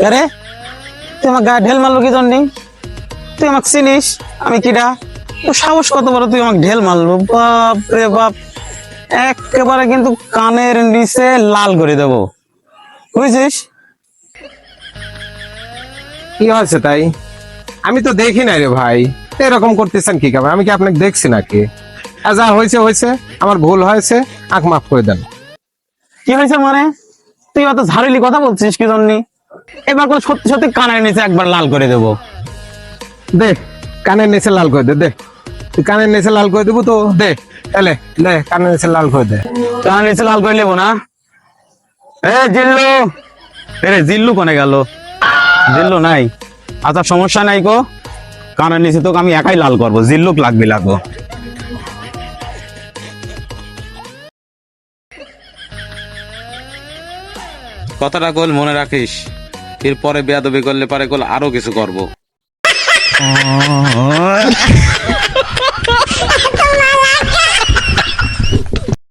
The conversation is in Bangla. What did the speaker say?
আরে তুই আমার গায়ে ঢেল মারলো কি জন্যে? তুই আমাকে চিনিস আমি কিডা? তোর সাহস কত বড়, তুই আমাকে ঢেল মারলো? বাপ রে বাপ, একেবারে কিন্তু কানের নিচে লাল করে দেবো, বুঝছিস? কি হয়েছে তাই? আমি তো দেখি নাই রে ভাই, এরকম করতেছেন কি কারণে? আমি কি আপনাকে দেখছি নাকি? আর যা হয়েছে হয়েছে, আমার ভুল হয়েছে, আঁক মাফ করে দেন। কি হয়েছে মানে? তুই অত ঝাড়ুলি কথা বলছিস কি জন্য? এবার করে সত্যি সত্যি কানের নিচে একবার লাল করে দেবো। দে, কানের নিচে লাল করে দে, দে। তুই কানের নিচে লাল করে দেবো তো দে, এলে দে, কানের নিচে লাল করে দে। কানের নিচে লাল করে নেবো না? এ জিল্লু, এরে জিল্লু কোনে গেল? জিল্লু নাই? আচ্ছা সমস্যা নাই গো, কানের নিচে তোকে আমি একাই লাল করবো, জিল্লুক লাগবে লাগবো। কথাটা কল মনে রাখিস, এরপরে বেয়াদবি করলে পারে কল আরো কিছু করব।